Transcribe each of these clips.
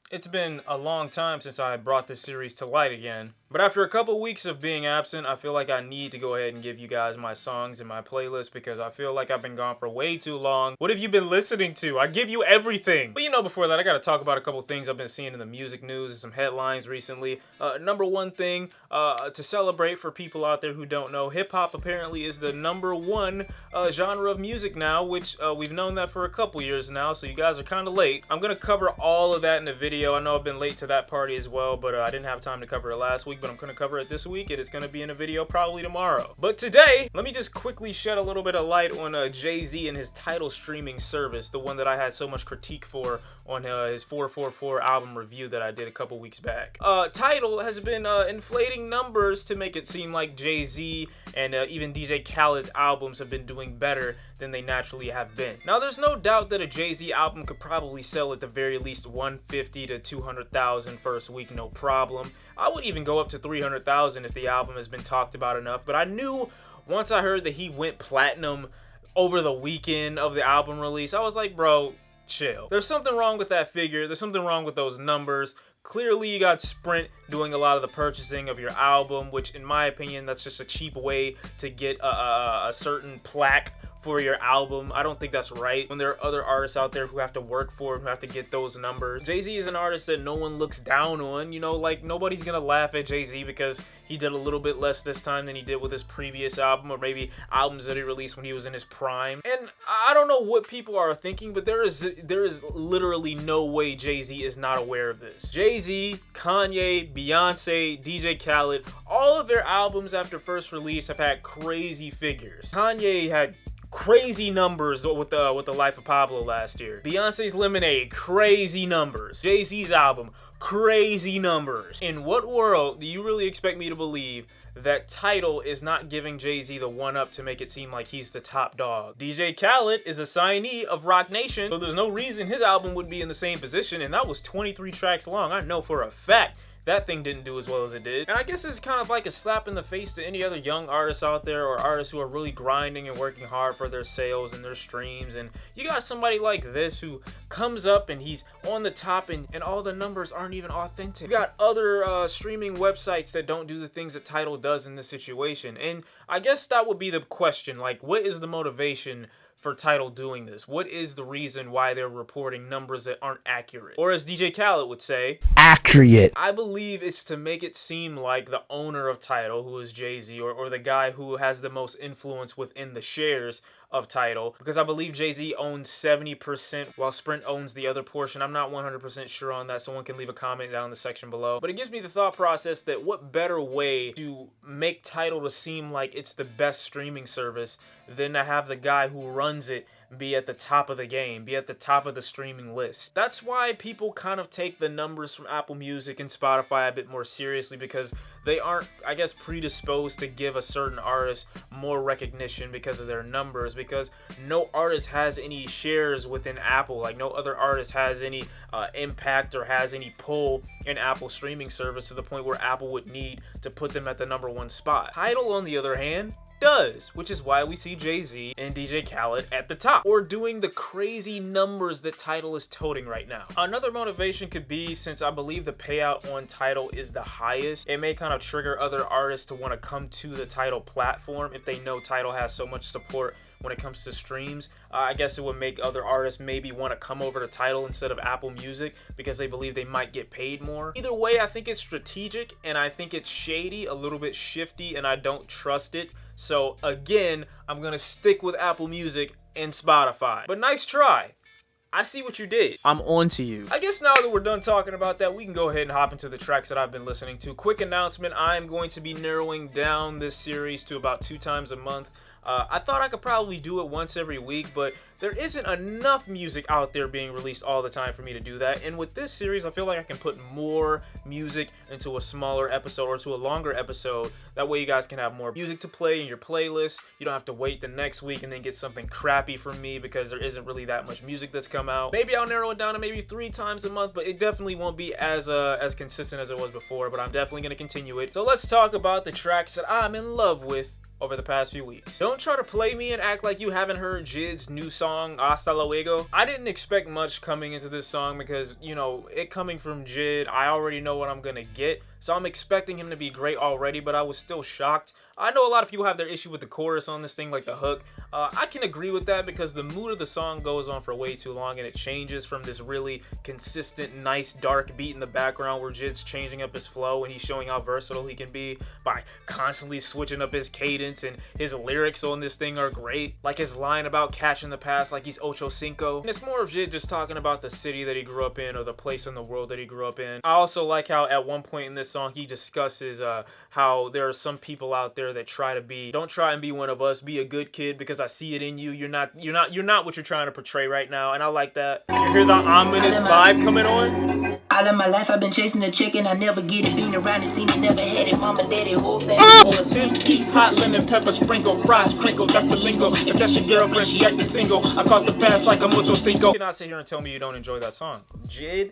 It's been a long time since I brought this series to light again, but after a couple weeks of being absent, I feel like I need to go ahead and give you guys my songs in my playlist because I feel like I've been gone for way too long. What have you been listening to? I give you everything. But before that, I gotta talk about a couple things I've been seeing in the music news and some headlines recently. Number one thing, to celebrate for people out there who don't know, hip-hop apparently is the number one genre of music now, which we've known that for a couple years now, so you guys are kind of late. I'm gonna cover all of that in the video. I know I've been late to that party as well, but I didn't have time to cover it last week, but I'm going to cover it this week, and it's going to be in a video probably tomorrow. But today, let me just quickly shed a little bit of light on Jay-Z and his Tidal streaming service, the one that I had so much critique for on his 444 album review that I did a couple weeks back. Tidal has been inflating numbers to make it seem like Jay-Z and even DJ Khaled's albums have been doing better than they naturally have been. Now, there's no doubt that a Jay-Z album could probably sell at the very least 150 to 200,000 first week, no problem. I would even go up to 300,000 if the album has been talked about enough, but I knew once I heard that he went platinum over the weekend of the album release, I was like, bro, chill. There's something wrong with that figure. There's something wrong with those numbers. Clearly, you got Sprint doing a lot of the purchasing of your album, which in my opinion, that's just a cheap way to get a certain plaque for your album. I don't think that's right when there are other artists out there who have to work for it, who have to get those numbers. Jay-Z is an artist that no one looks down on, like nobody's gonna laugh at Jay-Z because he did a little bit less this time than he did with his previous album, or maybe albums that he released when he was in his prime. And I don't know what people are thinking, but there is literally no way Jay-Z is not aware of this. Jay-Z, Kanye, Beyonce, DJ Khaled, all of their albums after first release have had crazy figures. Kanye had crazy numbers with the Life of Pablo last year. Beyonce's Lemonade, crazy numbers. Jay-Z's album, crazy numbers. In what world do you really expect me to believe that Tidal is not giving Jay-Z the one-up to make it seem like he's the top dog? DJ Khaled is a signee of Roc Nation, so there's no reason his album would be in the same position, and that was 23 tracks long. I know for a fact that thing didn't do as well as it did. And I guess it's kind of like a slap in the face to any other young artists out there, or artists who are really grinding and working hard for their sales and their streams. And you got somebody like this who comes up and he's on the top and all the numbers aren't even authentic. You got other streaming websites that don't do the things that Tidal does in this situation. And I guess that would be the question, like, what is the motivation for Tidal doing this? What is the reason why they're reporting numbers that aren't accurate? Or as DJ Khaled would say, accurate. I believe it's to make it seem like the owner of Tidal, who is Jay-Z, or the guy who has the most influence within the shares of Tidal, because I believe Jay-Z owns 70% while Sprint owns the other portion. I'm not 100% sure on that. Someone can leave a comment down in the section below. But it gives me the thought process that what better way to make Tidal to seem like it's the best streaming service than to have the guy who runs it be at the top of the game, be at the top of the streaming list. That's why people kind of take the numbers from Apple Music and Spotify a bit more seriously, because they aren't, I guess, predisposed to give a certain artist more recognition because of their numbers, because no artist has any shares within Apple. Like, no other artist has any impact or has any pull in Apple streaming service to the point where Apple would need to put them at the number one spot. Tidal, on the other hand, does, which is why we see Jay-Z and DJ Khaled at the top, or doing the crazy numbers that Tidal is toting right now. Another motivation could be, since I believe the payout on Tidal is the highest, it may kind of trigger other artists to want to come to the Tidal platform if they know Tidal has so much support when it comes to streams. I guess it would make other artists maybe want to come over to Tidal instead of Apple Music because they believe they might get paid more. Either way, I think it's strategic, and I think it's shady, a little bit shifty, and I don't trust it. So again, I'm gonna stick with Apple Music and Spotify. But nice try. I see what you did. I'm on to you. I guess now that we're done talking about that, we can go ahead and hop into the tracks that I've been listening to. Quick announcement, I'm going to be narrowing down this series to about 2 times a month. I thought I could probably do it once every week, but there isn't enough music out there being released all the time for me to do that. And with this series, I feel like I can put more music into a smaller episode or to a longer episode. That way you guys can have more music to play in your playlist. You don't have to wait the next week and then get something crappy from me because there isn't really that much music that's come out. Maybe I'll narrow it down to maybe 3 times a month, but it definitely won't be as consistent as it was before, but I'm definitely going to continue it. So let's talk about the tracks that I'm in love with over the past few weeks. Don't try to play me and act like you haven't heard J.I.D's new song, Hasta Luego. I didn't expect much coming into this song because, you know, it coming from J.I.D, I already know what I'm gonna get. So I'm expecting him to be great already, but I was still shocked. I know a lot of people have their issue with the chorus on this thing, like the hook. I can agree with that because the mood of the song goes on for way too long and it changes from this really consistent, nice, dark beat in the background where J.I.D's changing up his flow and he's showing how versatile he can be by constantly switching up his cadence, and his lyrics on this thing are great. Like his line about catching the pass like he's Ocho Cinco. And it's more of J.I.D just talking about the city that he grew up in or the place in the world that he grew up in. I also like how at one point in this song he discusses how there are some people out there that don't try and be one of us, be a good kid because I see it in you. You're not what you're trying to portray right now, and I like that. You hear the ominous vibe coming on? All of my life I've been chasing the chicken, I never get it, been around and seen it, never had it, mama, daddy, whole family. 10-piece, hot lemon pepper sprinkle, fries crinkle, that's the lingo. If that's your girlfriend, she acting single, I caught the pass like a Mucho Cinco. You cannot sit here and tell me you don't enjoy that song. J.I.D,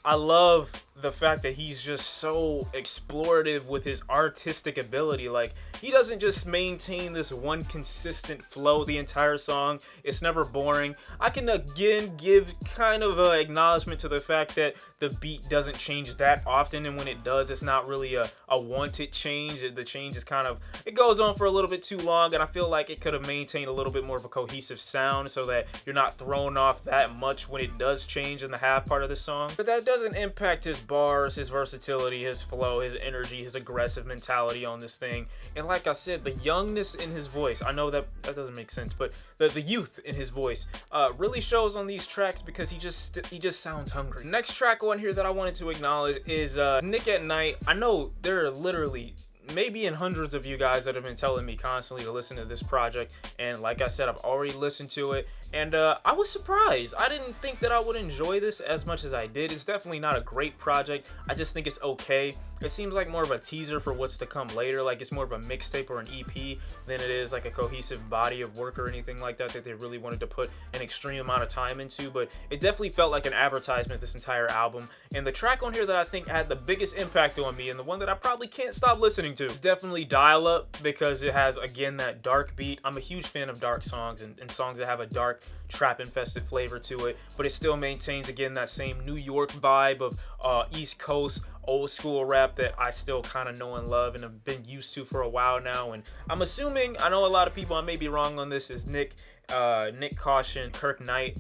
I love the fact that he's just so explorative with his artistic ability. Like, he doesn't just maintain this one consistent flow the entire song. It's never boring. I can again give kind of an acknowledgement to the fact that the beat doesn't change that often, and when it does, it's not really a wanted change. The change is kind of, it goes on for a little bit too long, and I feel like it could have maintained a little bit more of a cohesive sound so that you're not thrown off that much when it does change in the half part of the song. But that doesn't impact his bars, his versatility, his flow, his energy, his aggressive mentality on this thing. And like I said, the youngness in his voice, I know that doesn't make sense, but the youth in his voice really shows on these tracks because he just sounds hungry. The next track on here that I wanted to acknowledge is Nyck at Night. I know there are literally maybe in hundreds of you guys that have been telling me constantly to listen to this project, and like I said, I've already listened to it, and I was surprised. I didn't think that I would enjoy this as much as I did. It's definitely not a great project. I just think it's okay. It seems like more of a teaser for what's to come later. Like, it's more of a mixtape or an EP than it is like a cohesive body of work or anything like that they really wanted to put an extreme amount of time into. But it definitely felt like an advertisement, this entire album. And the track on here that I think had the biggest impact on me, and the one that I probably can't stop listening to, is definitely Dial Up, because it has, again, that dark beat. I'm a huge fan of dark songs and songs that have a dark trap infested flavor to it, but it still maintains, again, that same New York vibe of East Coast old school rap that I still kind of know and love and have been used to for a while now. And I'm assuming, I know a lot of people, I may be wrong on this, is Nyck Caution, Kirk Knight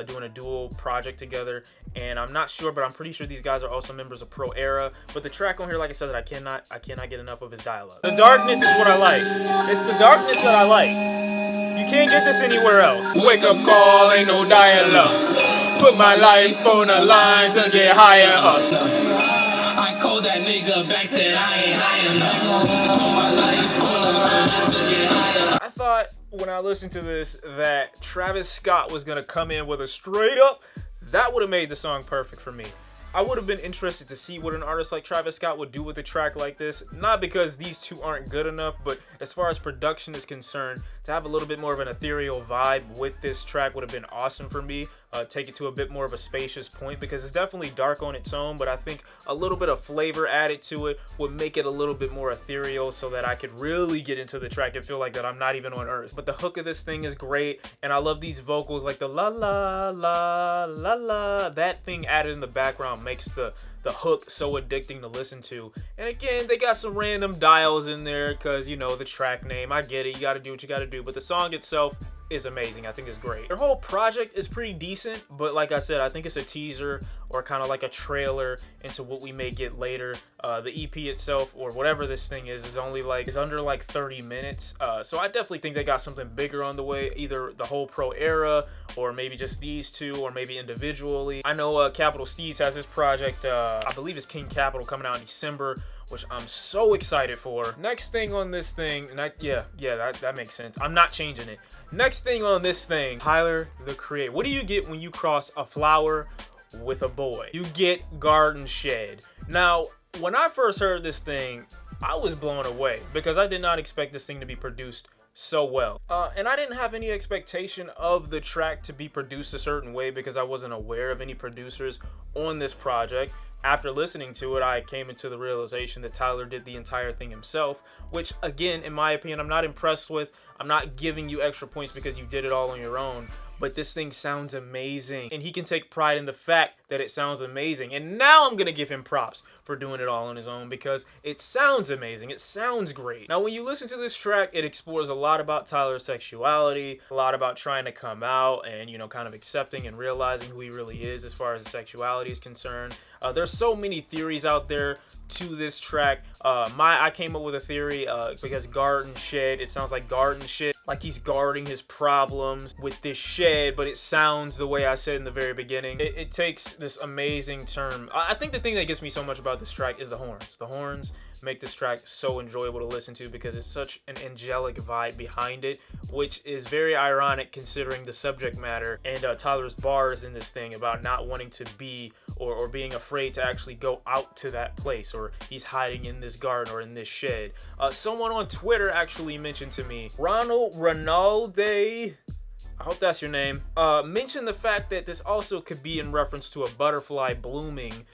doing a dual project together, and I'm not sure, but I'm pretty sure these guys are also members of Pro Era. But the track on here, like I said, I cannot get enough of his Dial Up. The darkness is what I like. It's the darkness that I like. You can't get this anywhere else. Wake up call, ain't no dial-up. Put my life on the line to get higher up. I called that nigga back, said I ain't high enough. Put my life on the line to get higher. I thought when I listened to this that Travis Scott was gonna come in with a straight up, that would have made the song perfect for me. I would have been interested to see what an artist like Travis Scott would do with a track like this. Not because these two aren't good enough, but as far as production is concerned, to have a little bit more of an ethereal vibe with this track would have been awesome for me. Take it to a bit more of a spacious point, because it's definitely dark on its own, but I think a little bit of flavor added to it would make it a little bit more ethereal so that I could really get into the track and feel like that I'm not even on Earth. But the hook of this thing is great, and I love these vocals, like the la la la la la. That thing added in the background makes the hook so addicting to listen to. And again, they got some random dials in there because, you know, the track name. I get it, you gotta do what you gotta do, but the song itself is amazing. I think it's great. Their whole project is pretty decent, but like I said, I think it's a teaser or kind of like a trailer into what we may get later. The EP itself, or whatever this thing is only like, is under like 30 minutes. So I definitely think they got something bigger on the way, either the whole Pro Era, or maybe just these two, or maybe individually. I know Capital Steez has this project, I believe it's King Capital, coming out in December, which I'm so excited for. Next thing on this thing, and that makes sense. I'm not changing it. Next thing on this thing, Tyler, the Creator. What do you get when you cross a flower with a boy? You get Garden Shed. Now, when I first heard this thing, I was blown away because I did not expect this thing to be produced so well. And I didn't have any expectation of the track to be produced a certain way because I wasn't aware of any producers on this project. after listening to it, I came into the realization that Tyler did the entire thing himself, which again, in my opinion, I'm not impressed with. I'm not giving you extra points because you did it all on your own, but this thing sounds amazing, and he can take pride in the fact that it sounds amazing. And now I'm gonna give him props for doing it all on his own because it sounds amazing. It sounds great. Now, when you listen to this track, it explores a lot about Tyler's sexuality, a lot about trying to come out and, you know, kind of accepting and realizing who he really is as far as his sexuality is concerned. There's so many theories out there to this track. I came up with a theory because garden shed, it sounds like garden shit, like he's guarding his problems with this shed, but it sounds the way I said in the very beginning. It takes this amazing term. I think the thing that gets me so much about this track is the horns. The horns make this track so enjoyable to listen to because it's such an angelic vibe behind it, which is very ironic considering the subject matter and Tyler's bars in this thing about not wanting to be or being afraid to actually go out to that place, or he's hiding in this garden or in this shed. Someone on Twitter actually mentioned to me, Ronaldo, I hope that's your name, mentioned the fact that this also could be in reference to a butterfly blooming,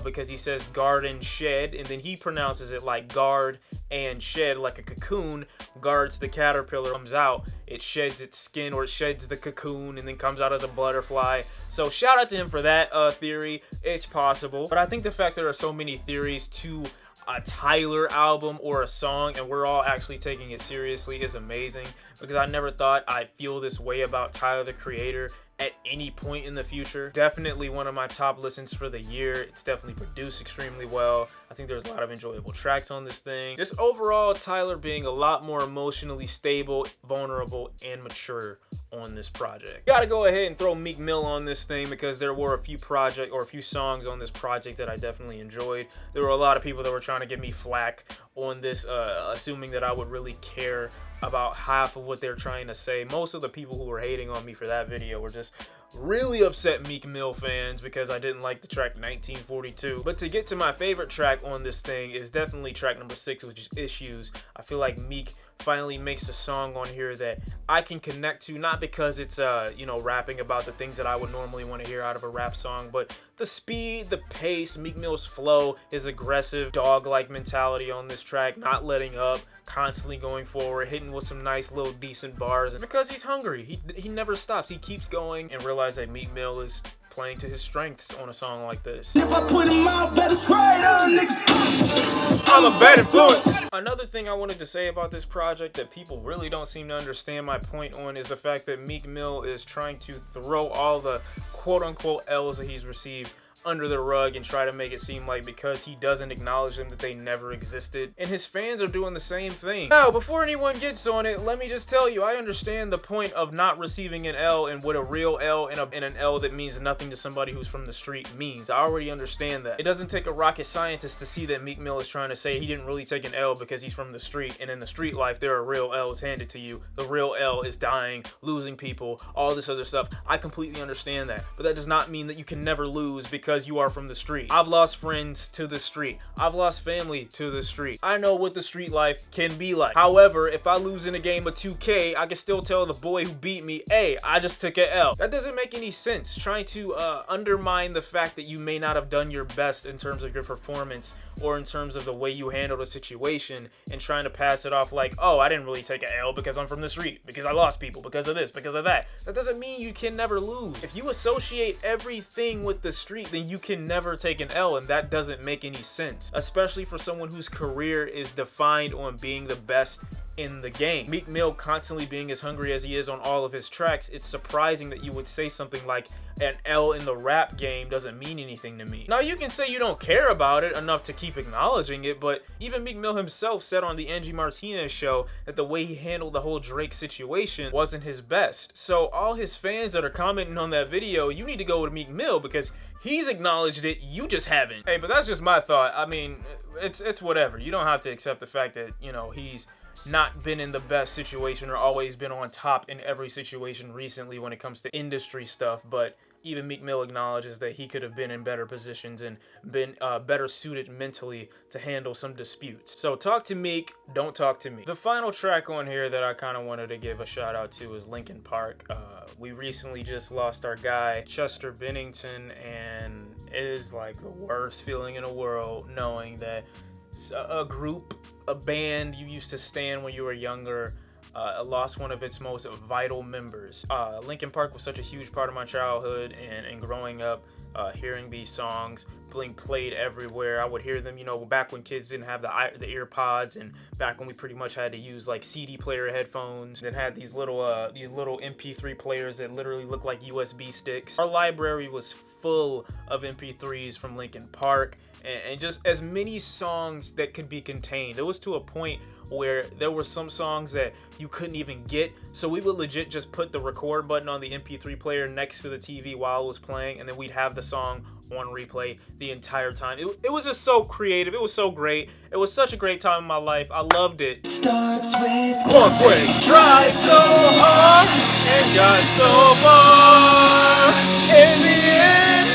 because he says garden shed, and then he pronounces it like guard and shed, like a cocoon guards the caterpillar, comes out, it sheds its skin, or it sheds the cocoon and then comes out as a butterfly. So shout out to him for that theory. It's possible, but I think the fact there are so many theories to a Tyler album or a song and we're all actually taking it seriously is amazing, because I never thought I'd feel this way about Tyler the Creator at any point in the future. Definitely one of my top listens for the year. It's definitely produced extremely well. I think there's a lot of enjoyable tracks on this thing. Just overall, Tyler being a lot more emotionally stable, vulnerable, and mature on this project. Gotta go ahead and throw Meek Mill on this thing because there were a few songs on this project that I definitely enjoyed. There were a lot of people that were trying to give me flack on this, assuming that I would really care about half of what they're trying to say. Most of the people who were hating on me for that video were just really upset Meek Mill fans because I didn't like the track 1942. But to get to my favorite track on this thing is definitely track number 6, which is Issues. I feel like Meek finally makes a song on here that I can connect to, not because it's you know, rapping about the things that I would normally want to hear out of a rap song, but the speed, the pace, Meek Mill's flow, his aggressive dog-like mentality on this track, not letting up, constantly going forward, hitting with some nice little decent bars, and because he's hungry, he never stops, he keeps going, and realize that Meek Mill is playing to his strengths on a song like this. If I put him out, better spray on niggas. I'm a bad influence. Another thing I wanted to say about this project that people really don't seem to understand my point on is the fact that Meek Mill is trying to throw all the quote-unquote L's that he's received under the rug and try to make it seem like because he doesn't acknowledge them that they never existed, and his fans are doing the same thing. Now, before anyone gets on it, let me just tell you, I understand the point of not receiving an L and what a real L and an L that means nothing to somebody who's from the street means. I already understand that. It doesn't take a rocket scientist to see that Meek Mill is trying to say he didn't really take an L because he's from the street, and in the street life there are real L's handed to you. The real L is dying, losing people, all this other stuff. I completely understand that, but that does not mean that you can never lose because you are from the street. I've lost friends to the street. I've lost family to the street. I know what the street life can be like. However, if I lose in a game of 2K, I can still tell the boy who beat me, hey, I just took an L. That doesn't make any sense. Trying to undermine the fact that you may not have done your best in terms of your performance or in terms of the way you handled a situation, and trying to pass it off like, oh, I didn't really take an L because I'm from the street, because I lost people, because of this, because of that. That doesn't mean you can never lose. If you associate everything with the street, then you can never take an L, and that doesn't make any sense, especially for someone whose career is defined on being the best in the game. Meek Mill constantly being as hungry as he is on all of his tracks, it's surprising that you would say something like an L in the rap game doesn't mean anything to me. Now, you can say you don't care about it enough to keep acknowledging it, but even Meek Mill himself said on the Angie Martinez show that the way he handled the whole Drake situation wasn't his best. So all his fans that are commenting on that video, you need to go with Meek Mill because he's acknowledged it, you just haven't. Hey, but that's just my thought. I mean, it's whatever. You don't have to accept the fact that, you know, he's not been in the best situation or always been on top in every situation recently when it comes to industry stuff, but even Meek Mill acknowledges that he could have been in better positions and been better suited mentally to handle some disputes. So talk to Meek, don't talk to me. The final track on here that I kind of wanted to give a shout out to is Linkin Park. We recently just lost our guy Chester Bennington, and it is like the worst feeling in the world knowing that a group, a band you used to stand when you were younger, lost one of its most vital members. Linkin Park was such a huge part of my childhood, and growing up, hearing these songs being played everywhere. I would hear them, you know, back when kids didn't have the ear pods, and back when we pretty much had to use like CD player headphones that had these little MP3 players that literally looked like USB sticks. Our library was full of MP3s from Linkin Park, and just as many songs that could be contained. It was to a point where there were some songs that you couldn't even get, so we would legit just put the record button on the MP3 player next to the TV while it was playing, and then we'd have the song on replay the entire time. It was just so creative. It was so great. It was such a great time in my life. I loved it. Starts with One quick. Tried so hard and got so far. In the end,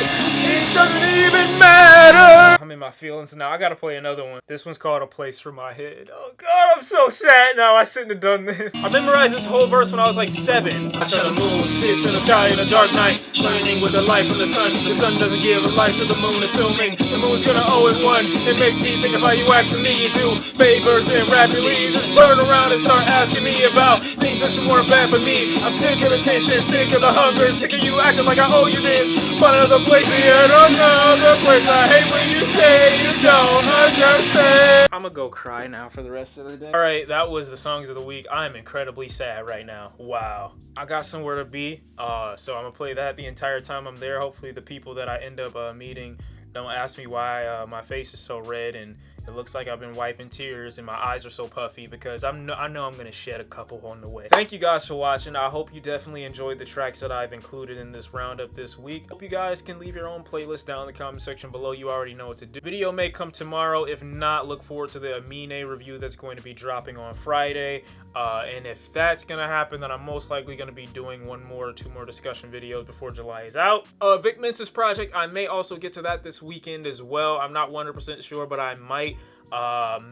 it doesn't even matter. I'm in my feelings now. I gotta play another one. This one's called A Place for My Head. Oh God, I'm so sad now. I shouldn't have done this. I memorized this whole verse when I was like 7. I saw the moon sits in the sky in a dark night, shining with the light from the sun. The sun doesn't give a light to the moon, assuming the moon's gonna owe it one. It makes me think of how you act to me. You do favors and rapidly just turn around and start asking me about things that you weren't bad for me. I'm sick of the tension, sick of the hunger, sick of you acting like I owe you this. Find another place, yet another place. I hate when you say you don't understand. I'm gonna go cry now for the rest of the day. Alright, that was the songs of the week. I am incredibly sad right now. Wow. I got somewhere to be, so I'm gonna play that the entire time I'm there. Hopefully the people that I end up meeting don't ask me why my face is so red and it looks like I've been wiping tears and my eyes are so puffy, because I know I'm gonna shed a couple on the way. Thank you guys for watching. I hope you definitely enjoyed the tracks that I've included in this roundup this week. Hope you guys can leave your own playlist down in the comment section below. You already know what to do. Video may come tomorrow. If not, look forward to the Amine review that's going to be dropping on Friday. And if that's gonna happen, then I'm most likely gonna be doing 1 or 2 more discussion videos before July is out. Vic Mensa's project, I may also get to that this weekend as well. I'm not 100% sure, but I might.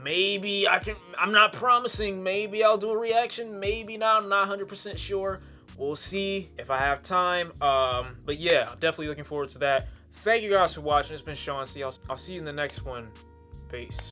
Maybe I can. I'm not promising. Maybe I'll do a reaction. Maybe not. I'm not 100% sure. We'll see if I have time. But yeah, I'm definitely looking forward to that. Thank you guys for watching. It's been Shawn. I'll see you in the next one. Peace.